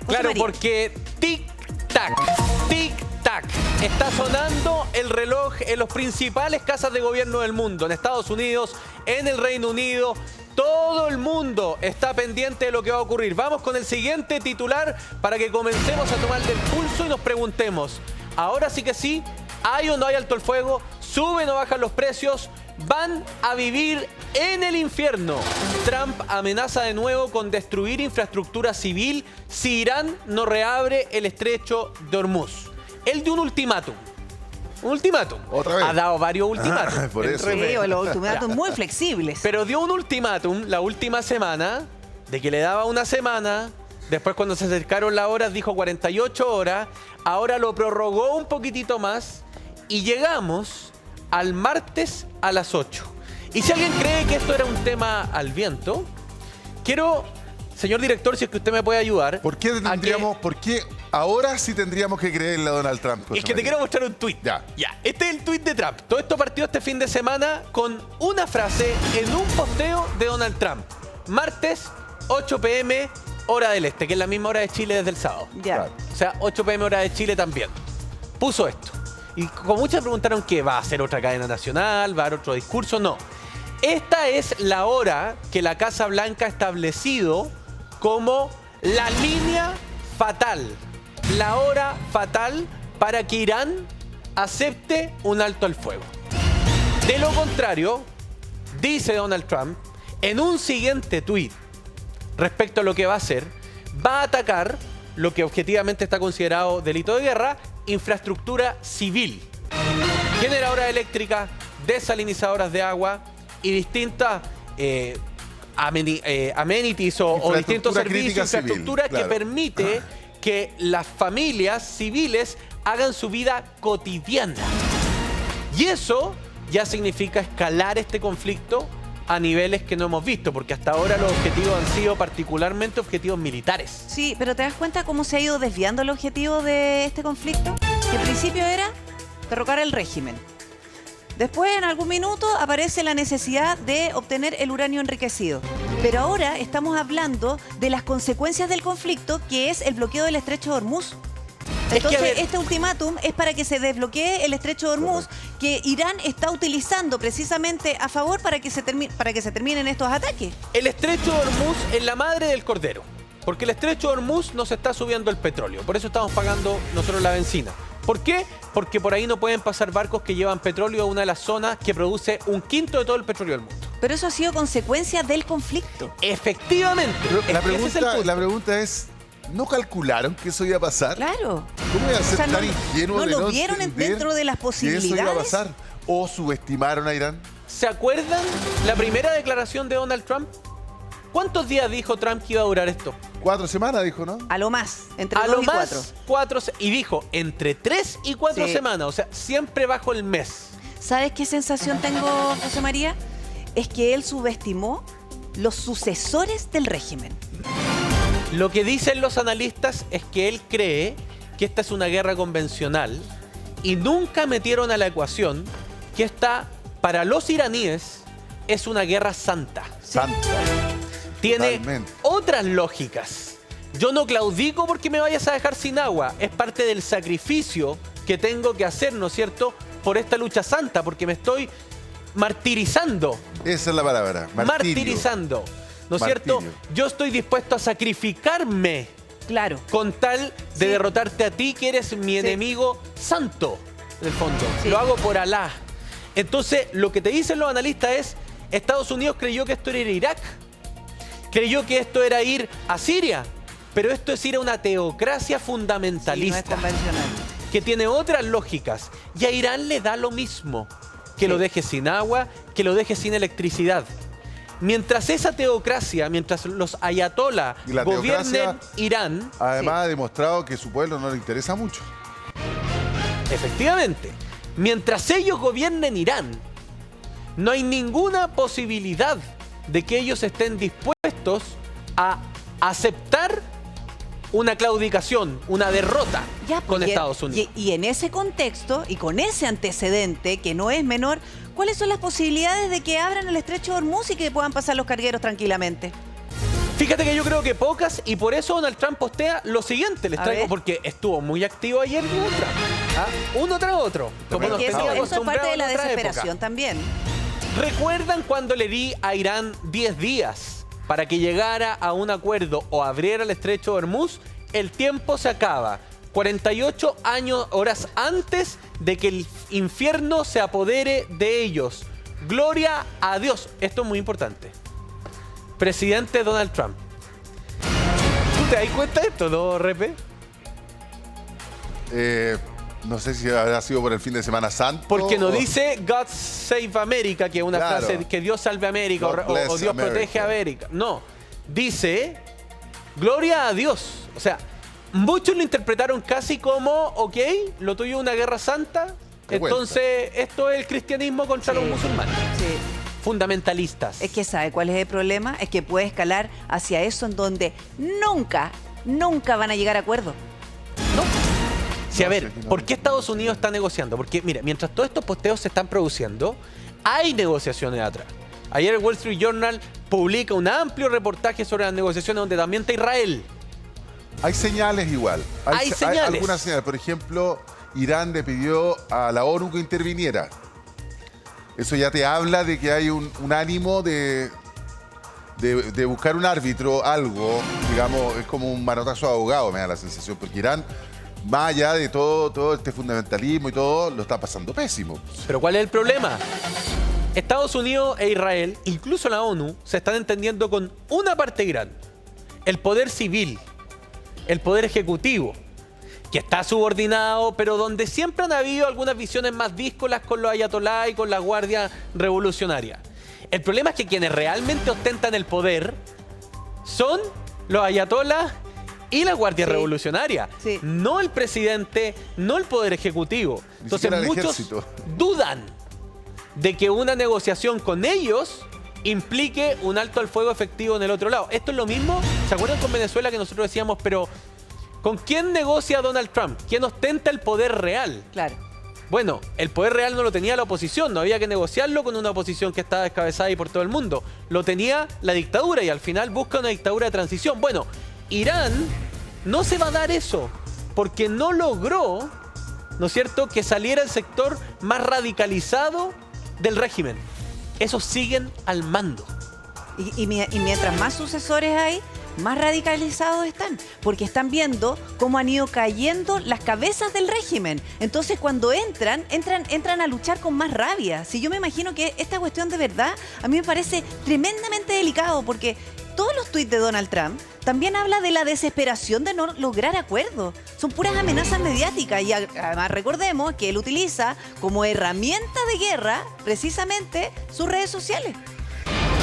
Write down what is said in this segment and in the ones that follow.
Claro, porque tic-tac, tic-tac. Está sonando el reloj en las principales casas de gobierno del mundo, en Estados Unidos, en el Reino Unido. Todo el mundo está pendiente de lo que va a ocurrir. Vamos con el siguiente titular para que comencemos a tomar del pulso y nos preguntemos, ahora sí que sí, ¿hay o no hay alto el fuego? ¿Suben o bajan los precios? ¿Van a vivir en el infierno? Trump amenaza de nuevo con destruir infraestructura civil si Irán no reabre el estrecho de Hormuz. Él dio un ultimátum. Un ultimátum. ¿Otra vez? Ha dado varios ultimátum. Por eso. Sí, los ultimátum muy flexibles. Pero dio un ultimátum la última semana, de que le daba una semana. Después, cuando se acercaron las horas, dijo 48 horas. Ahora lo prorrogó un poquitito más. Y llegamos al martes a las 8. Y si alguien cree que esto era un tema al viento, quiero, señor director, si es que usted me puede ayudar. ¿Por qué ahora sí tendríamos que creerle a Donald Trump? Es que te quiero mostrar un tuit. Ya. Este es el tuit de Trump. Todo esto partió este fin de semana con una frase en un posteo de Donald Trump. Martes, 8 p.m., hora del este, que es la misma hora de Chile desde el sábado. Ya. Claro. O sea, 8 p.m. hora de Chile también. Puso esto. Y como muchos preguntaron que va a ser otra cadena nacional, va a haber otro discurso, no. Esta es la hora que la Casa Blanca ha establecido como la línea fatal. La hora fatal para que Irán acepte un alto al fuego. De lo contrario, dice Donald Trump, en un siguiente tuit respecto a lo que va a hacer, va a atacar lo que objetivamente está considerado delito de guerra, infraestructura civil, generadora eléctrica, desalinizadoras de agua y distintas amenities o distintos servicios, infraestructura civil, claro, que permite que las familias civiles hagan su vida cotidiana. Y eso ya significa escalar este conflicto a niveles que no hemos visto, porque hasta ahora los objetivos han sido particularmente objetivos militares. Sí, pero ¿te das cuenta cómo se ha ido desviando el objetivo de este conflicto? Que al principio era derrocar el régimen. Después, en algún minuto, aparece la necesidad de obtener el uranio enriquecido. Pero ahora estamos hablando de las consecuencias del conflicto, que es el bloqueo del estrecho de Hormuz. Entonces, este ultimátum es para que se desbloquee el estrecho de Hormuz, que Irán está utilizando precisamente a favor para que se terminen estos ataques. El estrecho de Hormuz es la madre del cordero, porque el estrecho de Hormuz nos está subiendo el petróleo. Por eso estamos pagando nosotros la benzina. ¿Por qué? Porque por ahí no pueden pasar barcos que llevan petróleo a una de las zonas que produce 1/5 de todo el petróleo del mundo. Pero eso ha sido consecuencia del conflicto. Efectivamente. Pero Ese es el punto. la pregunta es, ¿no calcularon que eso iba a pasar? Claro. ¿Cómo iba a ser tan no, ingenuo ¿no de lo vieron entender dentro de las que posibilidades? eso iba a pasar? ¿O subestimaron a Irán? ¿Se acuerdan la primera declaración de Donald Trump? ¿Cuántos días dijo Trump que iba a durar esto? 4 semanas, dijo, ¿no? A lo más, entre A 2 lo y más 4. 4, y dijo entre 3 y 4 Sí. semanas, o sea, siempre bajo el mes. ¿Sabes qué sensación tengo, José María? Es que él subestimó los sucesores del régimen. Lo que dicen los analistas es que él cree que esta es una guerra convencional y nunca metieron a la ecuación que esta, para los iraníes, es una guerra santa. Santa. Tiene Totalmente. otras lógicas. Yo no claudico porque me vayas a dejar sin agua. Es parte del sacrificio que tengo que hacer, ¿no es cierto?, por esta lucha santa, porque me estoy martirizando. Esa es la palabra. Martirizando. ¿No es cierto? Martirio. Yo estoy dispuesto a sacrificarme Claro. con tal de Sí. derrotarte a ti, que eres mi enemigo santo, en el fondo. Sí. Lo hago por Alá. Entonces, lo que te dicen los analistas es, Estados Unidos creyó que esto era ir a Irak, creyó que esto era ir a Siria, pero esto es ir a una teocracia Sí, no es fundamentalista, convencional. que tiene otras lógicas. Y a Irán le da lo mismo, que lo deje sin agua, que lo deje sin electricidad. Mientras esa teocracia, mientras los ayatollah Y la gobiernen teocracia, Irán, Además ha demostrado que su pueblo no le interesa mucho. efectivamente, mientras ellos gobiernen Irán, no hay ninguna posibilidad de que ellos estén dispuestos a aceptar una claudicación, una derrota Ya, con pues, Estados Unidos. Y en ese contexto y con ese antecedente, que no es menor, ¿cuáles son las posibilidades de que abran el estrecho de Hormuz y que puedan pasar los cargueros tranquilamente? Fíjate que yo creo que pocas, y por eso Donald Trump postea lo siguiente, les A traigo, ver. porque estuvo muy activo ayer Donald Trump. ¿Ah? Uno tras otro. Como nos Porque eso, tenía eso es parte acostumbrados de la en otra desesperación época. también. ¿Recuerdan cuando le di a Irán 10 días para que llegara a un acuerdo o abriera el estrecho de Hormuz? El tiempo se acaba. 48 horas antes de que el infierno se apodere de ellos. Gloria a Dios. Esto es muy importante. Presidente Donald Trump. ¿Tú te das cuenta de esto, no, Repe? No sé si habrá sido por el fin de Semana Santo. Porque no o- dice God Save America, que es una Claro. frase que Dios salve a América God o bless Dios protege a América. No, dice gloria a Dios. O sea, muchos lo interpretaron casi como, ok, lo tuyo es una guerra santa, De entonces esto es el cristianismo contra los musulmanes. Sí. Fundamentalistas. Es que ¿sabe cuál es el problema? Es que puede escalar hacia eso en donde nunca van a llegar a acuerdo. Sí, a No, ver, sí, aquí no. ¿por qué Estados Unidos está negociando? Porque, mira, mientras todos estos posteos se están produciendo, hay negociaciones atrás. Ayer el Wall Street Journal publica un amplio reportaje sobre las negociaciones donde también está Israel. Hay señales igual. Hay señales. Algunas señales. Por ejemplo, Irán le pidió a la ONU que interviniera. Eso ya te habla de que hay un ánimo de buscar un árbitro, algo, digamos, es como un manotazo de abogado, me da la sensación, porque Irán, más allá de todo este fundamentalismo y todo, lo está pasando pésimo. Pero ¿cuál es el problema? Estados Unidos e Israel, incluso la ONU, se están entendiendo con una parte grande. El poder civil, el poder ejecutivo, que está subordinado, pero donde siempre han habido algunas visiones más díscolas con los ayatolás y con la Guardia Revolucionaria. El problema es que quienes realmente ostentan el poder son los ayatolás y la Guardia Sí. Revolucionaria, Sí. no el presidente, no el poder ejecutivo. Ni Entonces siquiera el muchos ejército. dudan de que una negociación con ellos implique un alto al fuego efectivo en el otro lado. Esto es lo mismo, ¿se acuerdan con Venezuela que nosotros decíamos, pero ¿con quién negocia Donald Trump? ¿Quién ostenta el poder real? Claro. Bueno, el poder real no lo tenía la oposición, no había que negociarlo con una oposición que estaba descabezada ahí por todo el mundo. Lo tenía la dictadura y al final busca una dictadura de transición. Bueno, Irán no se va a dar eso, porque no logró, ¿no es cierto?, que saliera el sector más radicalizado del régimen. Esos siguen al mando. Y mientras más sucesores hay, más radicalizados están, porque están viendo cómo han ido cayendo las cabezas del régimen. Entonces, cuando entran a luchar con más rabia. Si yo me imagino que esta cuestión de verdad a mí me parece tremendamente delicado, porque todos los tuits de Donald Trump también habla de la desesperación de no lograr acuerdos. Son puras amenazas mediáticas y además recordemos que él utiliza como herramienta de guerra precisamente sus redes sociales.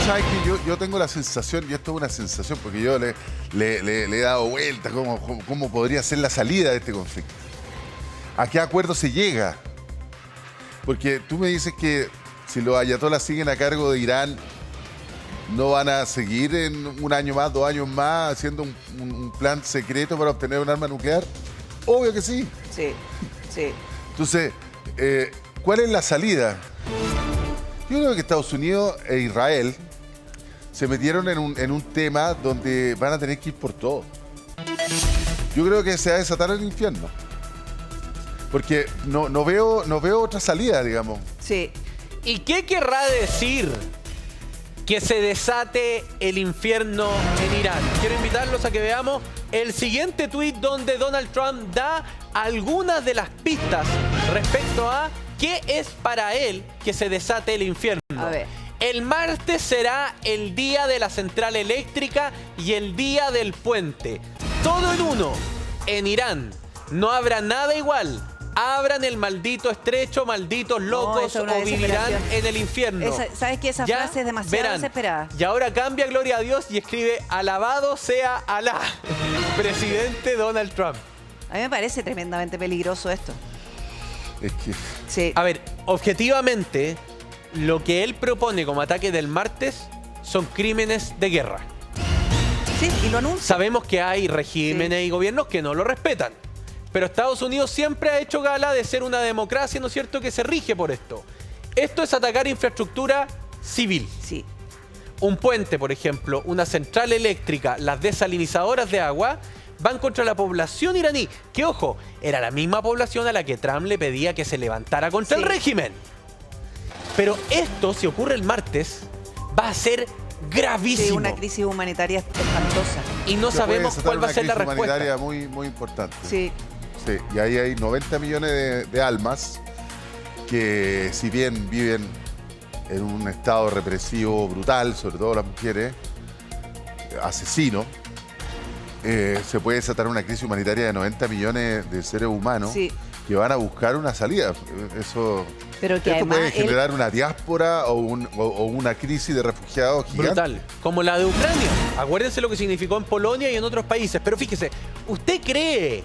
¿Sabes que yo tengo la sensación, y esto es una sensación porque yo le he dado vueltas, cómo podría ser la salida de este conflicto? ¿A qué acuerdo se llega? Porque tú me dices que si los ayatolás siguen a cargo de Irán, ¿no van a seguir en un año más, 2 años más, haciendo un plan secreto para obtener un arma nuclear? Obvio que sí. Sí, sí. Entonces, ¿cuál es la salida? Yo creo que Estados Unidos e Israel se metieron en un tema donde van a tener que ir por todo. Yo creo que se va a desatar el infierno. Porque no veo otra salida, digamos. Sí. ¿Y qué querrá decir que se desate el infierno en Irán? Quiero invitarlos a que veamos el siguiente tuit donde Donald Trump da algunas de las pistas respecto a qué es para él que se desate el infierno. A ver. El martes será el día de la central eléctrica y el día del puente. Todo en uno. En Irán no habrá nada igual. Abran el maldito estrecho, malditos locos, esa es una o vivirán desesperación. en el infierno. ¿Sabes qué? Esa Ya frase es demasiado verán. desesperada. Y ahora cambia gloria a Dios y escribe alabado sea Alá, presidente Donald Trump. A mí me parece tremendamente peligroso esto. Es que Sí. A ver, objetivamente, lo que él propone como ataque del martes son crímenes de guerra. Sí, y lo anuncia. Sabemos que hay regímenes y gobiernos que no lo respetan. Pero Estados Unidos siempre ha hecho gala de ser una democracia, ¿no es cierto?, que se rige por esto. Esto es atacar infraestructura civil. Sí. un puente, por ejemplo, una central eléctrica, las desalinizadoras de agua, van contra la población iraní. Que, ojo, era la misma población a la que Trump le pedía que se levantara contra el régimen. Pero esto, si ocurre el martes, va a ser gravísimo. Sí, una crisis humanitaria espantosa. Y no sabemos cuál va a ser la respuesta. Una crisis humanitaria muy importante. Sí. Sí, y ahí hay 90 millones de almas que, si bien viven en un estado represivo brutal, sobre todo las mujeres, asesino, se puede desatar una crisis humanitaria de 90 millones de seres humanos que van a buscar una salida. Pero que esto además puede generar una diáspora o una crisis de refugiados gigante. Brutal, como la de Ucrania. Acuérdense lo que significó en Polonia y en otros países. Pero fíjese, ¿usted cree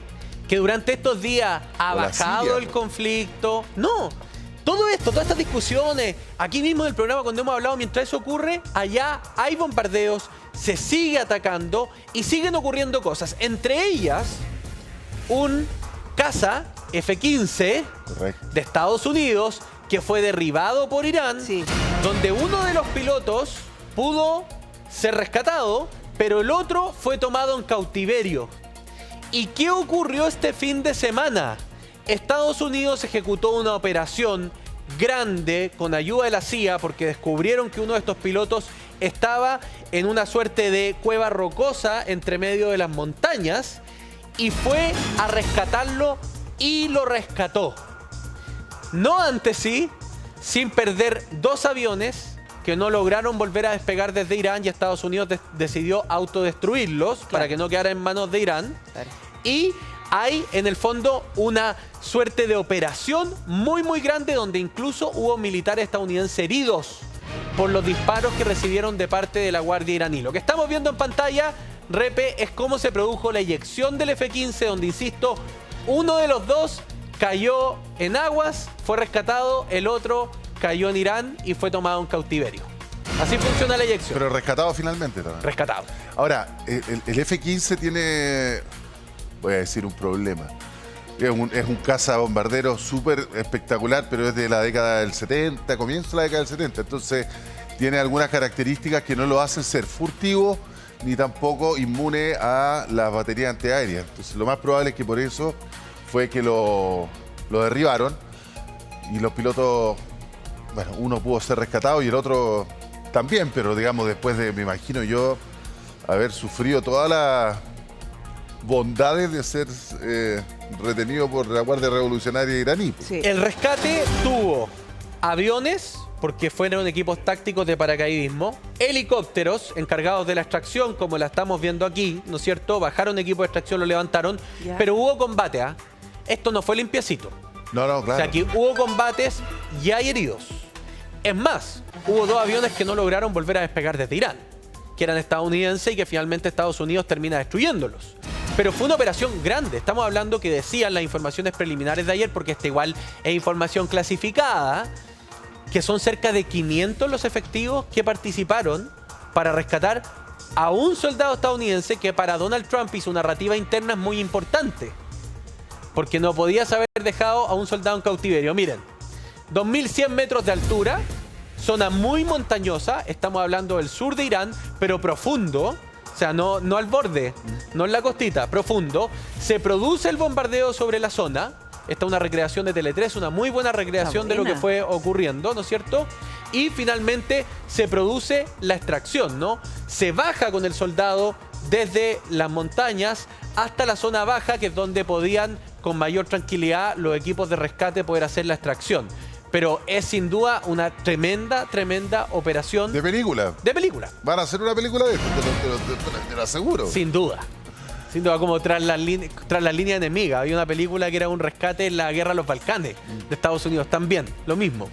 que durante estos días ha bajado el conflicto? No. Todo esto, todas estas discusiones, aquí mismo en el programa cuando hemos hablado, mientras eso ocurre, allá hay bombardeos, se sigue atacando y siguen ocurriendo cosas. Entre ellas, un caza F-15 de Estados Unidos que fue derribado por Irán, donde uno de los pilotos pudo ser rescatado, pero el otro fue tomado en cautiverio. ¿Y qué ocurrió este fin de semana? Estados Unidos ejecutó una operación grande con ayuda de la CIA porque descubrieron que uno de estos pilotos estaba en una suerte de cueva rocosa entre medio de las montañas y fue a rescatarlo y lo rescató. No antes sin perder 2 aviones que no lograron volver a despegar desde Irán y Estados Unidos decidió autodestruirlos para que no quedara en manos de Irán. Y hay en el fondo una suerte de operación muy grande donde incluso hubo militares estadounidenses heridos por los disparos que recibieron de parte de la Guardia iraní. Lo que estamos viendo en pantalla, Repe, es cómo se produjo la eyección del F-15, donde, insisto, uno de los dos cayó en aguas, fue rescatado, el otro cayó en Irán y fue tomado en cautiverio. Así funciona la eyección. Pero rescatado finalmente también. Rescatado. Ahora, el F-15 tiene, voy a decir, un problema. Es un cazabombardero súper espectacular, pero es de la década del 70, comienzo de la década del 70. Entonces, tiene algunas características que no lo hacen ser furtivo ni tampoco inmune a las baterías antiaéreas. Entonces, lo más probable es que por eso fue que lo derribaron y los pilotos, bueno, uno pudo ser rescatado y el otro también, pero digamos, después de, me imagino yo, haber sufrido todas las bondades de ser retenido por la Guardia Revolucionaria iraní. El rescate tuvo aviones, porque fueron equipos tácticos de paracaidismo, helicópteros encargados de la extracción, como la estamos viendo aquí, ¿no es cierto? Bajaron equipos de extracción, lo levantaron, pero hubo combate, ¿ah? Esto no fue limpiecito. No, claro. O sea, aquí hubo combates y hay heridos. Es más, hubo 2 aviones que no lograron volver a despegar desde Irán, que eran estadounidenses y que finalmente Estados Unidos termina destruyéndolos. Pero fue una operación grande. Estamos hablando que decían las informaciones preliminares de ayer, porque esta igual es información clasificada, que son cerca de 500 los efectivos que participaron para rescatar a un soldado estadounidense que para Donald Trump y su narrativa interna es muy importante. Porque no podías haber dejado a un soldado en cautiverio. Miren, 2.100 metros de altura, zona muy montañosa, estamos hablando del sur de Irán, pero profundo. O sea, no al borde, no en la costita, profundo. Se produce el bombardeo sobre la zona. Esta es una recreación de Tele 3, una muy buena recreación de lo que fue ocurriendo, ¿no es cierto? Y finalmente se produce la extracción, ¿no? Se baja con el soldado desde las montañas hasta la zona baja, que es donde podían con mayor tranquilidad los equipos de rescate poder hacer la extracción. Pero es sin duda una tremenda operación. ¿De película? De película. ¿Van a hacer una película de esto? Te lo aseguro. Sin duda. Sin duda, como tras las líneas enemigas. Había una película que era un rescate en la guerra de los Balcanes de Estados Unidos. También, lo mismo.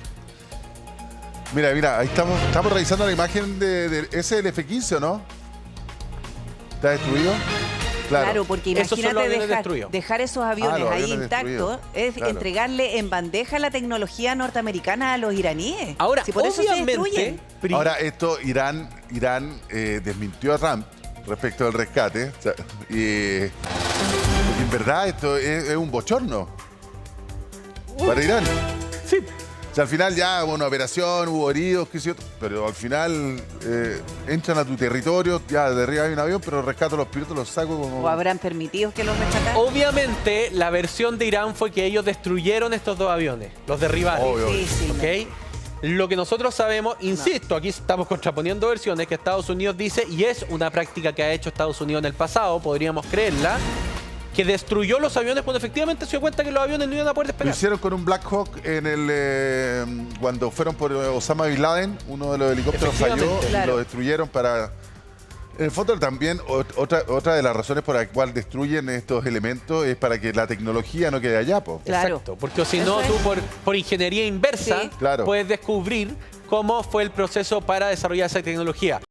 Mira, ahí estamos revisando la imagen de ese del F-15, ¿o no? ¿Está destruido? Claro, porque imagínate dejar esos aviones ahí intactos, es entregarle en bandeja la tecnología norteamericana a los iraníes. Ahora, si por eso se destruyen. Ahora, esto Irán desmintió a Trump respecto del rescate. O sea, porque en verdad esto es un bochorno para Irán. Sí. O sea, al final ya hubo una operación, hubo heridos, qué sé yo, pero al final entran a tu territorio, ya de arriba hay un avión, pero rescato a los pilotos, los saco como... ¿O habrán permitido que los rescataran? Obviamente, la versión de Irán fue que ellos destruyeron estos dos aviones, los derribaron. Obvio. Difícil. ¿Ok? Lo que nosotros sabemos, insisto, aquí estamos contraponiendo versiones, que Estados Unidos dice, y es una práctica que ha hecho Estados Unidos en el pasado, podríamos creerla, que destruyó los aviones cuando efectivamente se dio cuenta que los aviones no iban a poder Lo despegar. hicieron con un Black Hawk en cuando fueron por Osama Bin Laden, uno de los helicópteros falló Efectivamente, y claro. lo destruyeron para... En el fondo también, otra de las razones por la cual destruyen estos elementos es para que la tecnología no quede allá, po. Claro. Exacto, porque si no, Eso tú es. por ingeniería inversa Sí. Claro. puedes descubrir cómo fue el proceso para desarrollar esa tecnología.